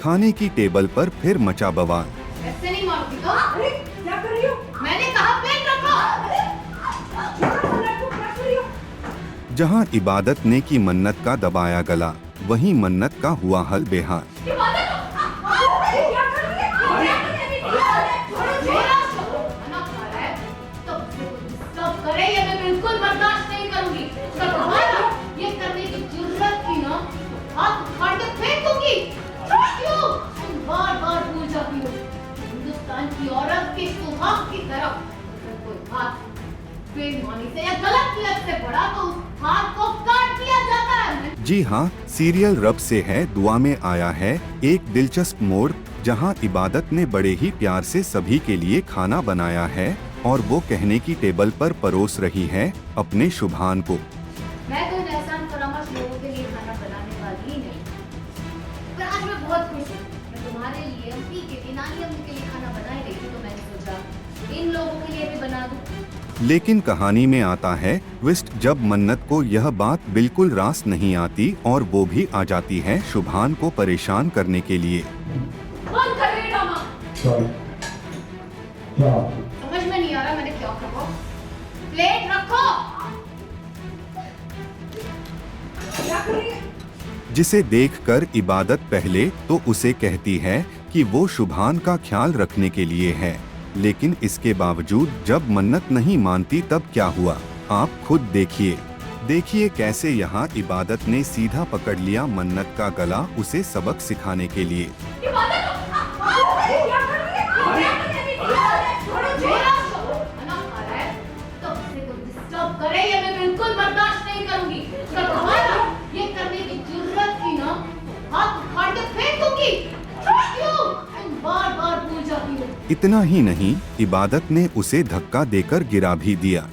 खाने की टेबल पर फिर मचा बवाल। ऐसे नहीं मारूंगी तो। अरे क्या कर रही हो? मैंने कहा प्लेट रखो। जहां इबादत ने की मन्नत का दबाया गला, वहीं मन्नत का हुआ हल बेहाल। बिल्कुल बर्दाश्त नहीं करूंगी। ये करने की जरूरत थी ना, हाथ उठा के फेंक दूंगी। क्यों? तुम बार-बार भूल जाती हो। हिंदुस्तान की औरत के सुहाग की तरफ अगर कोई हाथ बेईमानी से या गलत नियत से बढ़ा तो उस हाथ को काट दिया जाता है। जी हाँ, सीरियल रब से है दुआ में आया है एक दिलचस्प मोड़, जहां इबादत ने बड़े ही प्यार से सभी के लिए खाना बनाया है और वो कहने की टेबल पर परोस रही है अपने शुभान को। मैं कोई एहसान फरामोश लोगों के लिए खाना बनाने वाली ही नहीं, पर आज मैं बहुत खुश हूँ। मैं तुम्हारे लिए, अम्मी के लिए, नानी अम्मी के लिए खाना बना ही रही थी, तो मैंने सोचा इन लोगों के लिए भी बना दूँ। लेकिन कहानी में आता है ट्विस्ट, जब मन्नत को यह बात बिल्कुल रास नहीं आती और वो भी आ जाती है शुभान को परेशान करने के लिए। बंद कर ये ड्रामा। समझ में नहीं आ रहा मैंने क्या कहा। प्लेट रखो। क्या कर रही है? जिसे देखकर इबादत पहले तो उसे कहती है कि वो शुभान का ख्याल रखने के लिए है, लेकिन इसके बावजूद जब मन्नत नहीं मानती तब क्या हुआ, आप खुद देखिए कैसे यहाँ इबादत ने सीधा पकड़ लिया मन्नत का गला उसे सबक सिखाने के लिए। बिल्कुल बर्दाश्त नहीं करूंगी। ये करने की जरूरत थी ना, हाथ उठा के फेंक दूंगी। क्यों? तुम बार-बार भूल जाती हो। इतना ही नहीं, इबादत ने उसे धक्का देकर गिरा भी दिया।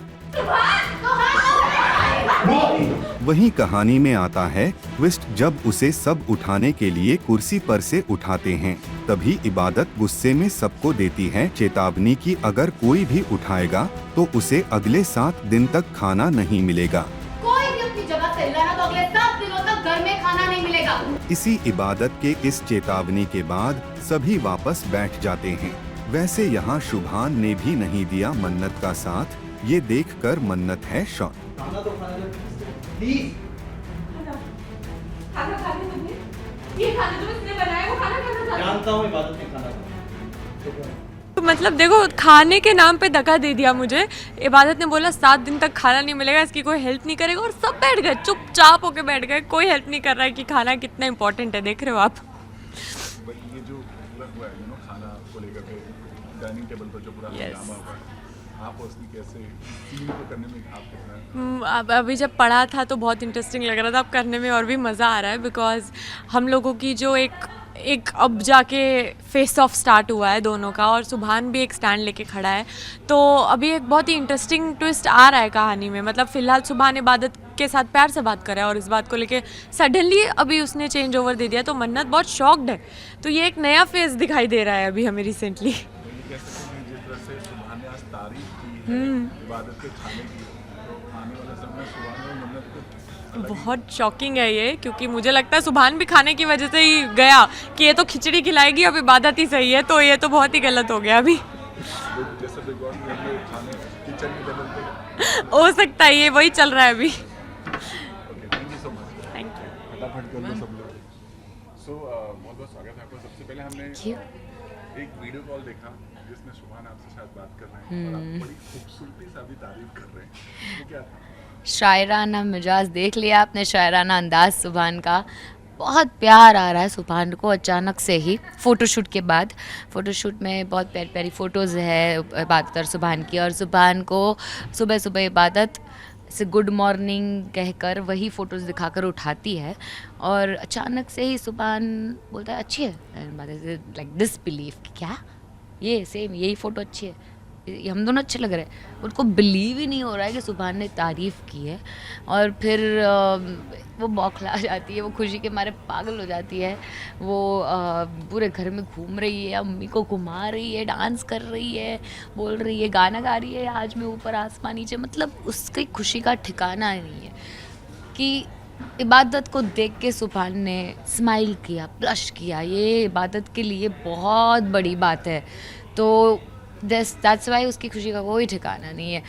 वहीं कहानी में आता है ट्विस्ट, जब उसे सब उठाने के लिए कुर्सी पर से उठाते हैं, तभी इबादत गुस्से में सबको देती है चेतावनी कि अगर कोई भी उठाएगा तो उसे अगले 7 दिन तक खाना नहीं मिलेगा। कोई भी अपनी जगह से हिला ना तो अगले 7 दिनों तक घर में खाना नहीं मिलेगा। इसी इबादत के इस चेतावनी के बाद सभी वापस बैठ जाते हैं। वैसे यहाँ शुभान ने भी नहीं दिया मन्नत का साथ, ये देखकर मन्नत है शॉक। खाना तो प्लीज। खाना खाने तुमने? ये खाना जो इसने बनाया वो खाना खाना था। जानता हूँ इबादत ने खाना खाया। तो मतलब देखो, खाने के नाम पे धक्का दे दिया मुझे। इबादत ने बोला 7 दिन तक खाना नहीं मिलेगा, इसकी कोई हेल्प नहीं करेगा, और सब बैठ गए, चुपचाप होके बैठ गए। कोई हेल्प नहीं कर रहा है कि खाना कितना इम्पोर्टेंट है। देख रहे हो आप ये जो हुआ है खाना को लेकर के डाइनिंग टेबल पर जो पूरा हंगामा हुआ है, आप उसकी कैसे सीन को करने में आप कितना? अब अभी जब पढ़ा था तो बहुत इंटरेस्टिंग लग रहा था, अब करने में और भी मज़ा आ रहा है, बिकॉज हम लोगों की जो एक अब जाके फेस ऑफ स्टार्ट हुआ है दोनों का, और सुभान भी एक स्टैंड लेके खड़ा है। तो अभी एक बहुत ही इंटरेस्टिंग ट्विस्ट आ रहा है कहानी में। मतलब फ़िलहाल सुभान इबादत के साथ प्यार से बात कर रहा है, और इस बात को लेके सडनली अभी उसने चेंज ओवर दे दिया, तो मन्नत बहुत शॉक्ड है। तो ये एक नया फेस दिखाई दे रहा है अभी हमें रिसेंटली। जिस तरह से सुभान ने आज तारीफ की है इबादत के खाने की, तो आने वाले समय में सुभान और मन्नत को बहुत शॉकिंग है ये, क्योंकि मुझे लगता है सुभान भी खाने की वजह से ही गया कि ये तो खिचड़ी खिलाएगी, अब इबादत ही सही है, तो ये तो बहुत ही गलत हो गया अभी। जैसे बिग बॉस में हम लोग खाने किचन के टेबल पे हो सकता है ये वही चल रहा है अभी। Thank you so much. Thank you. फटाफट कर लो सब लोग। सो बहुत बहुत स्वागत है आपका। सबसे पहले हमने एक वीडियो कॉल देखा जिसमें सुभान आपसे शायद बात कर रहे हैं और आप बड़ी खूबसूरती से अभी तारीफ कर रहे हैं, तो क्या था? शायराना मिजाज देख लिया आपने, शायराना अंदाज सुभान का। बहुत प्यार आ रहा है सुभान को अचानक से ही फ़ोटोशूट के बाद। फ़ोटोशूट में बहुत प्यारी प्यारी फ़ोटोज़ है इबादत और सुभान की, और सुभान को सुबह सुबह इबादत से गुड मॉर्निंग कहकर वही फ़ोटोज़ दिखाकर उठाती है, और अचानक से ही सुभान बोलता है अच्छी है, लाइक दिस बिलीव कि क्या ये सेम यही फ़ोटो अच्छी है, हम दोनों अच्छे लग रहे हैं। उनको बिलीव ही नहीं हो रहा है कि सुभान ने तारीफ़ की है, और फिर वो बौखला जाती है, वो खुशी के मारे पागल हो जाती है। वो पूरे घर में घूम रही है, अम्मी को घुमा रही है, डांस कर रही है, बोल रही है, गाना गा रही है, आज मैं ऊपर आसमान नीचे, मतलब उसकी खुशी का ठिकाना नहीं है कि इबादत को देख के सुभान ने स्माइल किया, ब्लश किया, ये इबादत के लिए बहुत बड़ी बात है। तो दैट्स वाई उसकी खुशी का कोई ठिकाना नहीं है।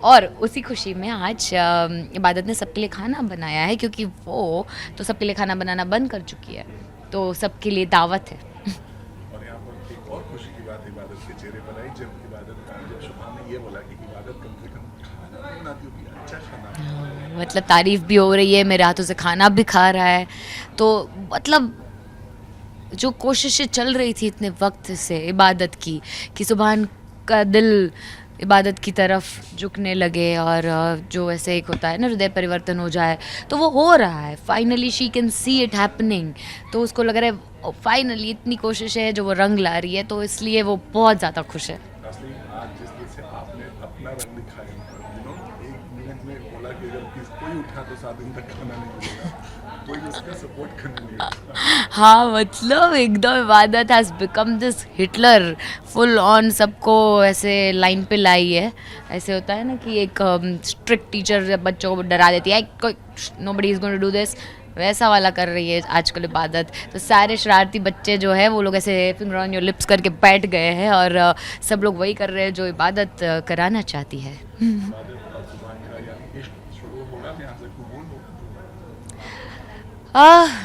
और उसी खुशी में आज इबादत ने सबके लिए खाना बनाया है, क्योंकि वो तो सबके लिए खाना बनाना बंद कर चुकी है, तो सबके लिए दावत है। और यहाँ पर एक और खुशी की बात इबादत के चेहरे पर आई जब शुभान ने ये बोला कि इबादत कम से कम खाना भी बनाती होगी, अच्छा खाना। मतलब तारीफ भी हो रही है, मेरे हाथों से खाना भी खा रहा है। तो मतलब जो कोशिशें चल रही थी इतने वक्त से इबादत की, कि सुभान का दिल इबादत की तरफ झुकने लगे और जो ऐसे एक होता है ना हृदय परिवर्तन हो जाए, तो वो हो रहा है। Finally she can see it happening. तो उसको लग रहा है फाइनली इतनी कोशिश है जो वो रंग ला रही है, तो इसलिए वो बहुत ज़्यादा खुश है। असली आज जिस दिन से आपने अपना रंग दिखाया, एक मिनट में बोला कि अगर कोई उठा तो 7 दिन तक खाना नहीं मिलेगा, कोई उसका सपोर्ट करने नहीं आता। हाँ, मतलब एकदम इबादत has become this Hitler, full on सबको ऐसे लाइन पे लाई है। ऐसे होता है ना कि एक स्ट्रिक्ट टीचर बच्चों को डरा देती है, कोई nobody is going to do this, वैसा वाला कर रही है आजकल इबादत। तो सारे शरारती बच्चे जो है वो लोग ऐसे फिंगर ऑन योर लिप्स करके बैठ गए हैं, और सब लोग वही कर रहे हैं जो इबादत कराना चाहती है। इबादत और सुभान का यानी इश्क शुरू होगा, यहाँ से कबूल होगा।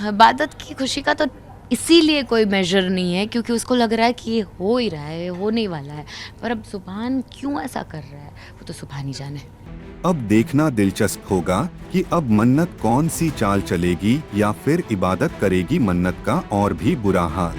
इबादत की खुशी का तो इसीलिए कोई मेजर नहीं है, क्योंकि उसको लग रहा है कि ये हो ही रहा है, होने ही वाला है। पर अब सुभान क्यों ऐसा कर रहा है, वो तो सुभान ही जाने। अब देखना दिलचस्प होगा कि अब मन्नत कौन सी चाल चलेगी या फिर इबादत करेगी मन्नत का और भी बुरा हाल।